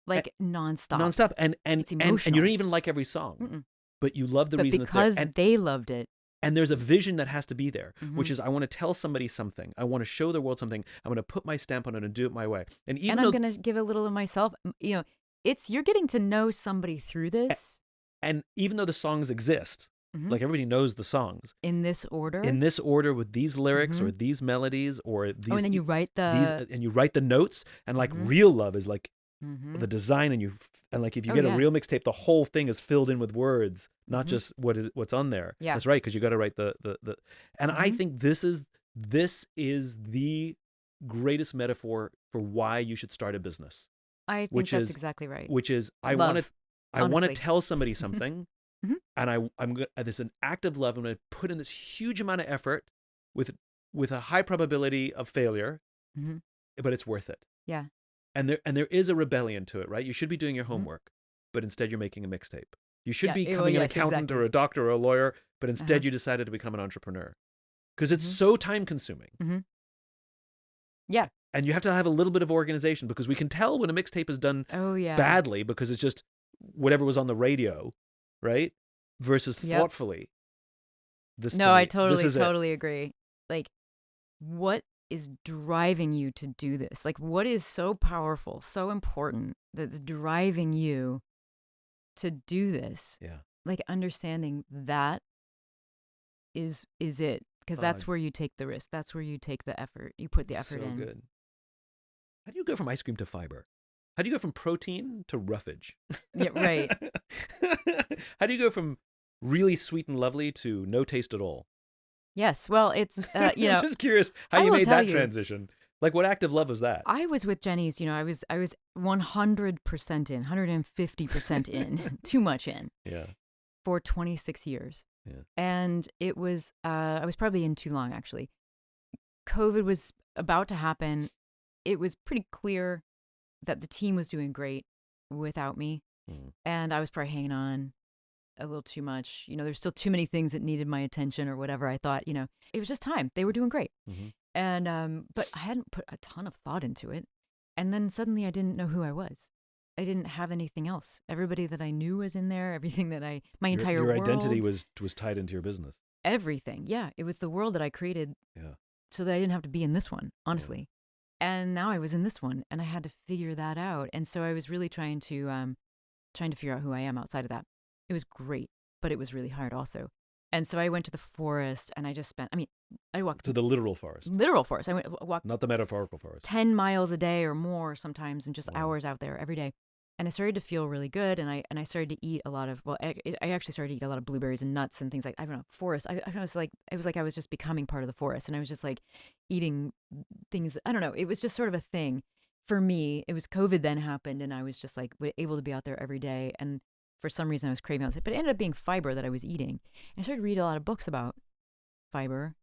like nonstop. Nonstop. And it's you emotional. don't even like every song. But you love the but reason it's there. because they loved it. And there's a vision that has to be there, which is I want to tell somebody something. I want to show the world something. I want to put my stamp on it and do it my way. And I'm going to give a little of myself. You're getting to know somebody through this. And even though the songs exist, like everybody knows the songs. In this order? In this order with these lyrics or these melodies or these. Oh, and then you write the notes. And like real love is like the design and like if you get a real mixtape, the whole thing is filled in with words, not just what's on there. Yeah. That's right, because you got to write the and I think this is the greatest metaphor for why you should start a business. I think that's exactly right. Which is I want to tell somebody something, and there's an act of love. I'm going to put in this huge amount of effort with a high probability of failure, but it's worth it. Yeah. And there is a rebellion to it, right? You should be doing your homework, but instead you're making a mixtape. You should be becoming an accountant or a doctor or a lawyer, but instead you decided to become an entrepreneur because it's so time consuming. Yeah. And you have to have a little bit of organization because we can tell when a mixtape is done badly because it's just whatever was on the radio, right? Versus thoughtfully. I totally agree. Like, what is driving you to do this? Like, what is so powerful, so important that's driving you to do this? Yeah. Like, understanding that is it. Because that's where you take the risk. That's where you take the effort. You put the effort in. So good. How do you go from ice cream to fiber? How do you go from protein to roughage? Yeah, right. How do you go from really sweet and lovely to no taste at all? Yes. Well, it's, I'm just curious how you made that transition. Like, what act of love was that? I was with Jeni's, I was 100% in, 150% in, too much in. Yeah. For 26 years. Yeah. And it was, I was probably in too long, actually. COVID was about to happen. It was pretty clear that the team was doing great without me. And I was probably hanging on a little too much. There's still too many things that needed my attention or whatever. I thought, it was just time. They were doing great. And, but I hadn't put a ton of thought into it. And then suddenly I didn't know who I was. I didn't have anything else. Everybody that I knew was in there. Everything that my entire world. Your identity was tied into your business. Everything. Yeah. It was the world that I created so that I didn't have to be in this one, honestly. Yeah. And now I was in this one and I had to figure that out. And so I was really trying to figure out who I am outside of that. It was great, but it was really hard also. And so I went to the forest and I just I walked to the literal forest. Literal forest. I walked not the metaphorical forest. 10 miles a day or more sometimes, and just hours out there every day. And I started to feel really good, and I started to eat a lot of I actually started to eat a lot of blueberries and nuts and things like, I don't know, forest. It was like I was just becoming part of the forest, and I was just like eating things. I don't know. It was just sort of a thing for me. It was COVID then happened, and I was just like able to be out there every day. And for some reason, I was craving it, but it ended up being fiber that I was eating. I started to read a lot of books about fiber,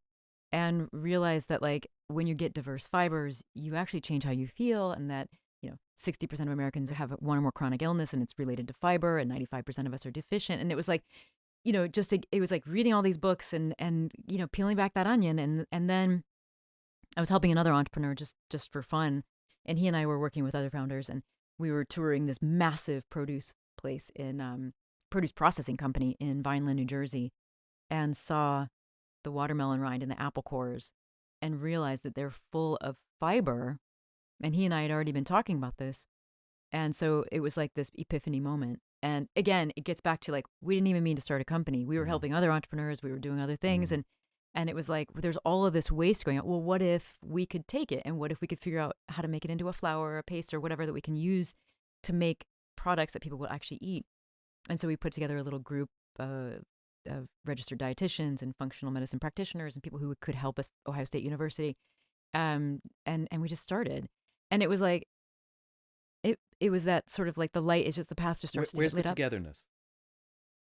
and realized that like when you get diverse fibers, you actually change how you feel, and that 60% of Americans have one or more chronic illness, and it's related to fiber, and 95% of us are deficient. And it was like, it was like reading all these books and peeling back that onion. And then I was helping another entrepreneur just for fun. And he and I were working with other founders, and we were touring this massive produce place produce processing company in Vineland, New Jersey, and saw the watermelon rind and the apple cores and realized that they're full of fiber. And he and I had already been talking about this. And so it was like this epiphany moment. And again, it gets back to like, we didn't even mean to start a company. We were helping other entrepreneurs. We were doing other things. And it was like, there's all of this waste going on. Well, what if we could take it? And what if we could figure out how to make it into a flour or a paste or whatever that we can use to make products that people will actually eat? And so we put together a little group of registered dietitians and functional medicine practitioners and people who could help us, Ohio State University. And we just started. And it was like, it was that sort of like the light is just the path just starts to Where's get lit the up. togetherness?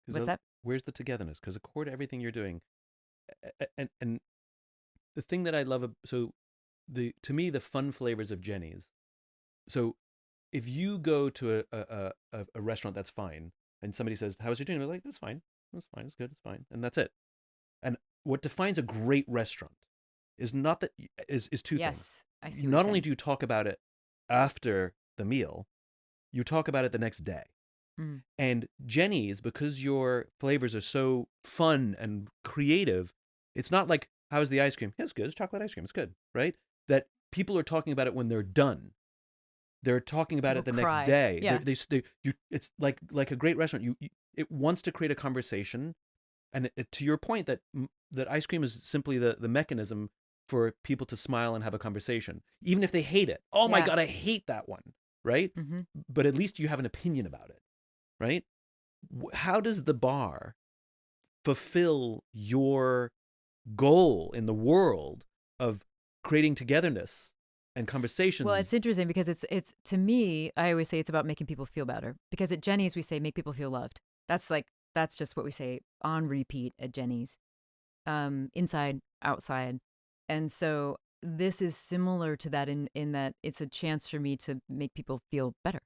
What's that? Where's the togetherness? Because core to everything you're doing, and the thing that I love, to me the fun flavors of Jeni's. So if you go to a restaurant that's fine, and somebody says, "How's it doing?" They're like, "That's fine. That's fine. It's good. It's fine," and that's it. And what defines a great restaurant is not that is two things. Yes, I see. Not only do you talk about it after the meal, you talk about it the next day. And Jeni's, because your flavors are so fun and creative, it's not like, how's the ice cream? Yeah, it's good. It's chocolate ice cream. It's good, right? That people are talking about it when they're done. They're talking about it the next day. Yeah. It's like a great restaurant. It wants to create a conversation. And to your point that ice cream is simply the mechanism for people to smile and have a conversation, even if they hate it. Oh my God, I hate that one, right? But at least you have an opinion about it, right? How does the bar fulfill your goal in the world of creating togetherness and conversations? Well, it's interesting because it's to me, I always say it's about making people feel better. Because at Jeni's we say make people feel loved. That's just what we say on repeat at Jeni's, inside, outside. And so this is similar to that in that it's a chance for me to make people feel better,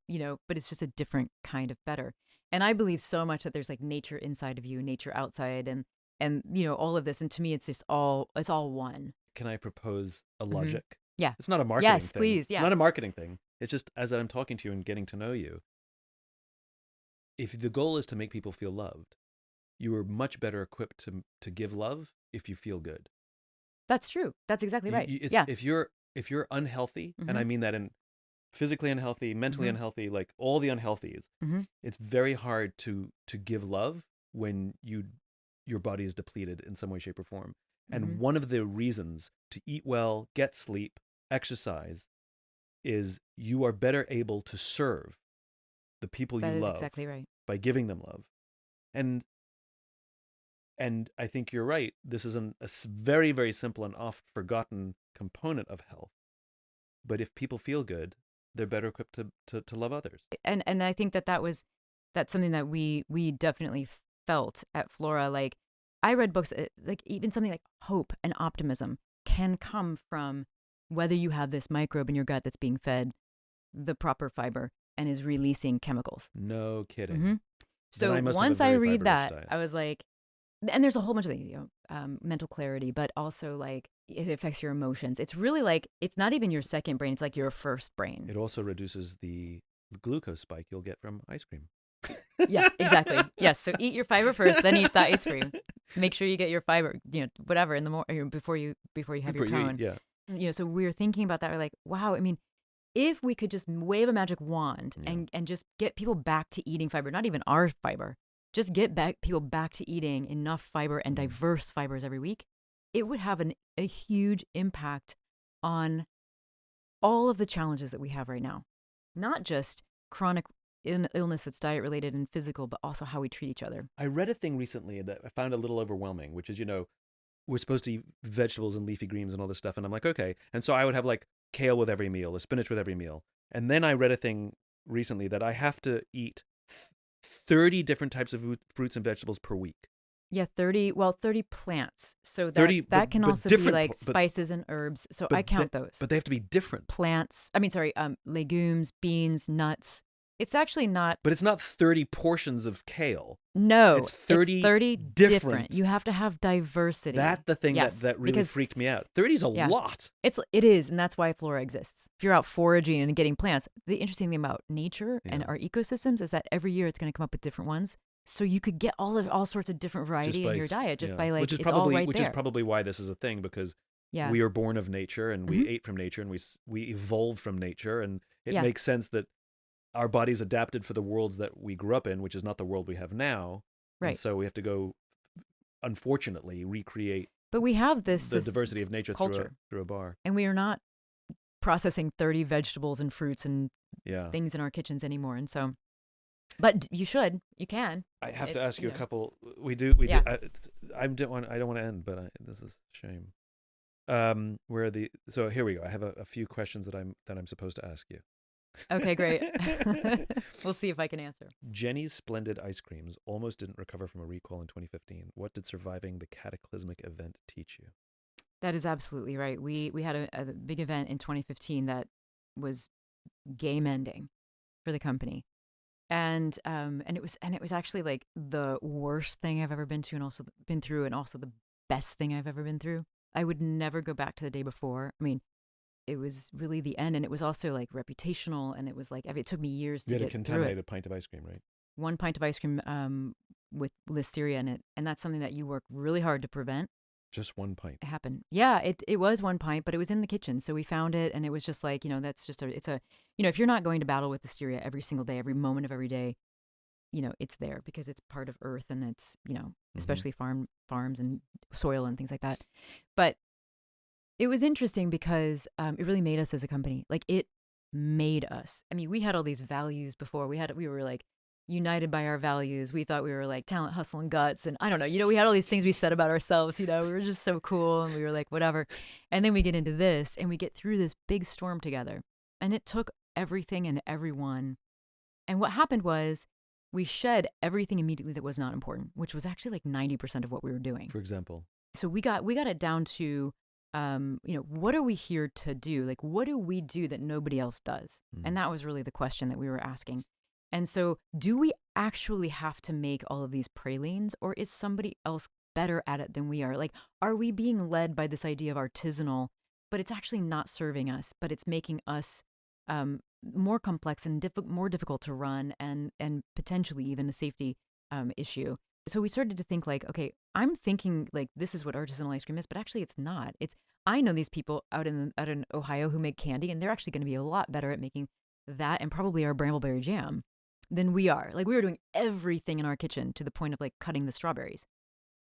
but it's just a different kind of better. And I believe so much that there's like nature inside of you, nature outside, and all of this. And to me, it's all one. Can I propose a logic? Yeah. It's not a marketing thing. Yes, please. Yeah. It's not a marketing thing. It's just as I'm talking to you and getting to know you. If the goal is to make people feel loved, you are much better equipped to give love if you feel good. That's true. That's exactly right. If you're unhealthy, and I mean that in physically unhealthy, mentally unhealthy, like all the unhealthies, it's very hard to give love when your body is depleted in some way, shape, or form. And one of the reasons to eat well, get sleep, exercise, is you are better able to serve the people you love. That is exactly right. By giving them love. And I think you're right. This is a very, very simple and oft forgotten component of health. But if people feel good, they're better equipped to love others. And I think that's something that we definitely felt at Flora. Like, I read books, like even something like hope and optimism can come from whether you have this microbe in your gut that's being fed the proper fiber and is releasing chemicals. No kidding. So once I read that, I was like, and there's a whole bunch of things, mental clarity, but also like it affects your emotions. It's really like, it's not even your second brain. It's like your first brain. It also reduces the glucose spike you'll get from ice cream. Yeah, exactly. Yes. So eat your fiber first, then eat the ice cream. Make sure you get your fiber, whatever in the morning before you have your cone. So we were thinking about that. We're like, wow. I mean, if we could just wave a magic wand and just get people back to eating fiber, not even our fiber, just get people back to eating enough fiber and diverse fibers every week, it would have a huge impact on all of the challenges that we have right now. Not just chronic illness that's diet related and physical, but also how we treat each other. I read a thing recently that I found a little overwhelming, which is, we're supposed to eat vegetables and leafy greens and all this stuff. And I'm like, okay. And so I would have like kale with every meal or spinach with every meal. And then I read a thing recently that I have to eat 30 different types of fruits and vegetables per week. Yeah, 30 plants. So 30, that can but also be different like but spices and herbs. So but I count those. but they have to be different. Plants. I mean, sorry, legumes, beans, nuts. It's actually not. But it's not 30 portions of kale. No, It's 30 different. different. You have to have diversity. That's the thing Yes, that really because freaked me out. 30 is a Yeah. lot. it is, and that's why flora exists. If you're out foraging and getting plants, the interesting thing about nature and Yeah. our ecosystems is that every year it's going to come up with different ones. So you could get all sorts of different variety in your diet just yeah. by like which is it's probably all right which there. is probably why this is a thing, because Yeah. we are born of nature and we Mhm. ate from nature and we evolved from nature, and it Yeah. makes sense that our bodies adapted for the worlds that we grew up in, which is not the world we have now. And Right. so we have to go, unfortunately, recreate But we have this the diversity of nature culture. through a bar. and we are not processing 30 vegetables and fruits and Yeah. things in our kitchens anymore. And so, but you can. I have to It's, ask you you a know. couple. We Yeah. do. I don't want to end, but this is a shame. So here we go. I have a few questions that I'm supposed to ask you. Okay, great. We'll see if I can answer. Jeni's Splendid ice creams almost didn't recover from a recall in 2015. What did surviving the cataclysmic event teach you? That is absolutely right. We had a big event in 2015 that was game ending for the company. And it was actually like the worst thing I've ever been to and also been through, and also the best thing I've ever been through. I would never go back to the day before. I mean, it was really the end, and it was also like reputational, and it was like it took me years You to had a get through it. contaminated pint of ice cream, right? 1 pint of ice cream with listeria in it, and that's something that you work really hard to prevent. Just 1 pint. It happened. Yeah, it was 1 pint, but it was in the kitchen, so we found it, and it was just like, that's just if you're not going to battle with listeria every single day, every moment of every day, it's there because it's part of Earth, and it's especially farms and soil and things like that. But it was interesting because it really made us as a company. Like, it made us. I mean, we had all these values before. We were like united by our values. We thought we were like talent, hustle, and guts. And I don't know, we had all these things we said about ourselves. We were just so cool, and we were like, whatever. And then we get into this, and we get through this big storm together. And it took everything and everyone. And what happened was we shed everything immediately that was not important, which was actually like 90% of what we were doing. For example, So we got it down to, what are we here to do? Like, what do we do that nobody else does? And that was really the question that we were asking. And so, do we actually have to make all of these pralines, or is somebody else better at it than we are? Like, are we being led by this idea of artisanal, but it's actually not serving us, but it's making us more complex and more difficult to run, and potentially even a safety issue? So we started to think like, okay, I'm thinking like this is what artisanal ice cream is, but actually it's not. I know these people out in Ohio who make candy, and they're actually going to be a lot better at making that and probably our brambleberry jam than we are. Like, we were doing everything in our kitchen to the point of like cutting the strawberries.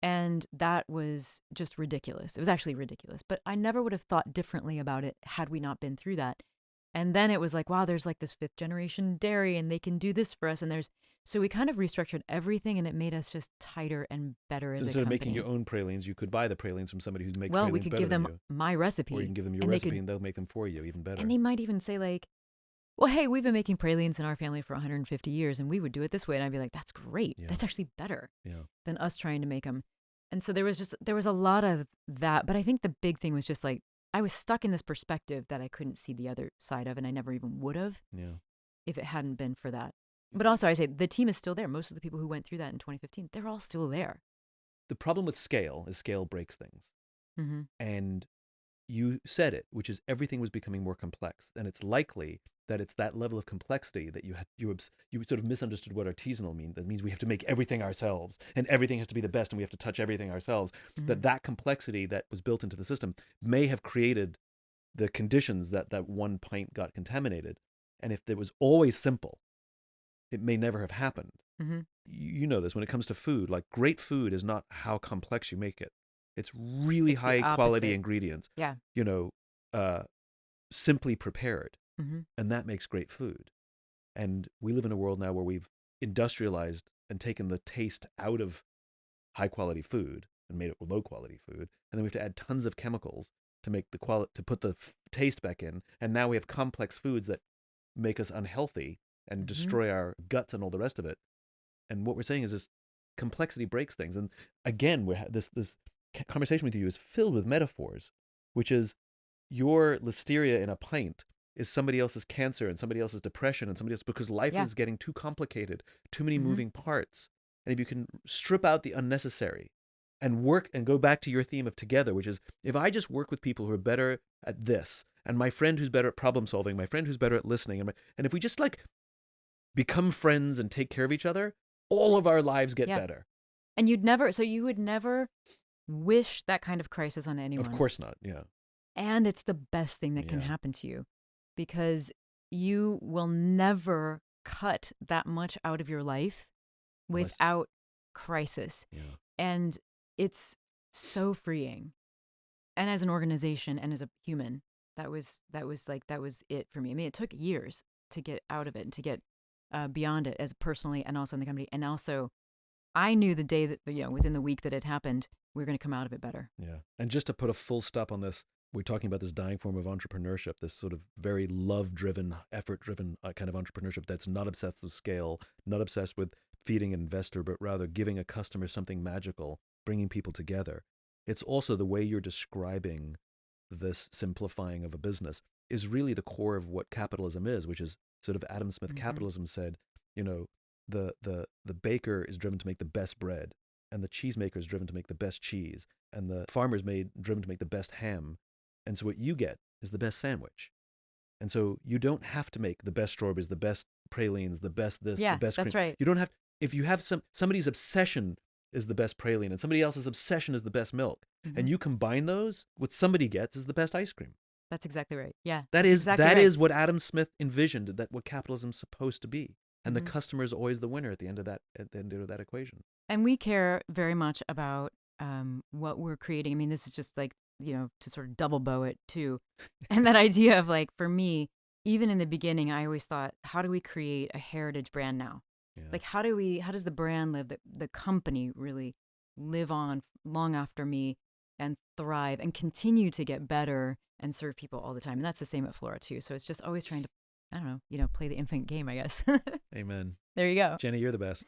And that was just ridiculous. It was actually ridiculous, but I never would have thought differently about it had we not been through that. And then it was like, wow, there's like this 5th generation dairy, and they can do this for us. And so we kind of restructured everything, and it made us just tighter and better as a instead company. of making your own pralines, you could buy the pralines from somebody who's making Well, pralines we could better give than them you. my recipe. Or you can give them your and they recipe could- and they'll make them for you even better. And they might even say like, well, hey, we've been making pralines in our family for 150 years, and we would do it this way. And I'd be like, that's great. Yeah. That's actually better Yeah. than us trying to make them. And so there was a lot of that. But I think the big thing was just like, I was stuck in this perspective that I couldn't see the other side of, and I never even would have Yeah. if it hadn't been for that. But also, I say the team is still there. Most of the people who went through that in 2015, they're all still there. The problem with scale is scale breaks things. Mm-hmm. And you said it, which is everything was becoming more complex. And it's likely that it's that level of complexity that you sort of misunderstood what artisanal means. That means we have to make everything ourselves, and everything has to be the best, and we have to touch everything ourselves. Mm-hmm. That complexity that was built into the system may have created the conditions that 1 pint got contaminated. And if it was always simple, it may never have happened. Mm-hmm. You know this when it comes to food. Like, great food is not how complex you make it. It's really It's the high quality opposite. ingredients. Yeah. Simply prepared. Mm-hmm. And that makes great food. And we live in a world now where we've industrialized and taken the taste out of high quality food and made it low quality food. And then we have to add tons of chemicals to make to put the taste back in. And now we have complex foods that make us unhealthy and Mm-hmm. destroy our guts and all the rest of it. And what we're saying is this complexity breaks things. And again, this conversation with you is filled with metaphors, which is your listeria in a pint is somebody else's cancer and somebody else's depression and somebody else, because life is getting too complicated, too many moving parts. And if you can strip out the unnecessary and work and go back to your theme of together, which is, if I just work with people who are better at this, and my friend who's better at problem solving, my friend who's better at listening, and if we just like become friends and take care of each other, all of our lives get better. And you would never wish that kind of crisis on anyone. Of course not, yeah. And it's the best thing that can happen to you, because you will never cut that much out of your life without crisis. Yeah. And it's so freeing. And as an organization and as a human, that was it for me. I mean, it took years to get out of it and to get beyond it, as personally and also in the company. And also, I knew the day that, within the week that it happened, we were going to come out of it better. Yeah. And just to put a full stop on this, we're talking about this dying form of entrepreneurship, this sort of very love-driven, effort-driven kind of entrepreneurship that's not obsessed with scale, not obsessed with feeding an investor, but rather giving a customer something magical, bringing people together. It's also the way you're describing this simplifying of a business is really the core of what capitalism is, which is sort of Adam Smith capitalism said, the baker is driven to make the best bread, and the cheesemaker is driven to make the best cheese, and the farmer's driven to make the best ham. And so what you get is the best sandwich. And so you don't have to make the best strawberries, the best pralines, the best this, the best that's cream. right. You don't have, if you have somebody's obsession is the best praline and somebody else's obsession is the best milk, and you combine those, what somebody gets is the best ice cream. That's exactly right. Yeah. That is exactly is what Adam Smith envisioned, that what capitalism's supposed to be. And the customer is always the winner at the end of that equation. And we care very much about what we're creating. I mean, this is just like, to sort of double bow it too. And that idea of, like, for me, even in the beginning, I always thought, how do we create a heritage brand now? Yeah. Like, how does the brand live, the company really live on long after me and thrive and continue to get better and serve people all the time? And that's the same at Flora too. So it's just always trying to, I don't know, play the infant game, I guess. Amen. There you go. Jeni, you're the best.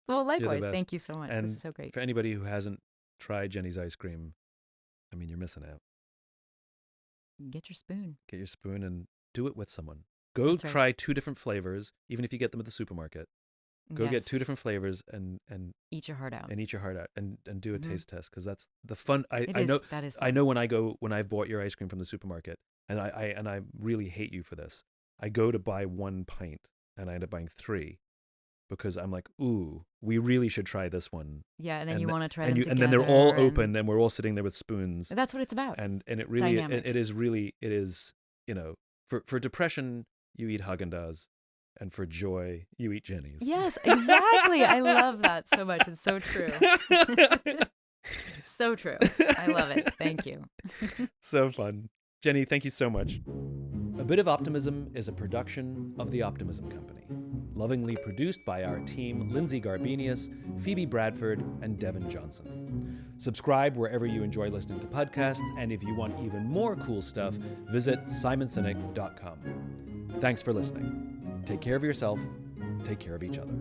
Well, likewise. best. Thank you so much. And this is so great. for anybody who hasn't tried Jeni's ice cream, I mean, you're missing out. Get your spoon. Get your spoon and do it with someone. Go That's right. try 2 different flavors, even if you get them at the supermarket. Go get 2 different flavors and eat your heart out. and eat your heart out and do a taste test, because that's the fun. That is fun. I know when I've bought your ice cream from the supermarket, and I really hate you for this. I go to buy 1 pint and I end up buying 3 because I'm like, ooh, we really should try this one. Yeah, and then you want to try them together. And then they're all open and we're all sitting there with spoons. That's what it's about. And it really Dynamic. it is for depression you eat Haagen-Dazs, and for joy you eat Jeni's. Yes, exactly. I love that so much. It's so true. So true. I love it. Thank you. So fun. Jeni, thank you so much. A Bit of Optimism is a production of the Optimism Company, lovingly produced by our team Lindsay Garbenius, Phoebe Bradford, and Devin Johnson. Subscribe wherever you enjoy listening to podcasts, and if you want even more cool stuff, visit simonsinek.com. Thanks for listening. Take care of yourself. Take care of each other.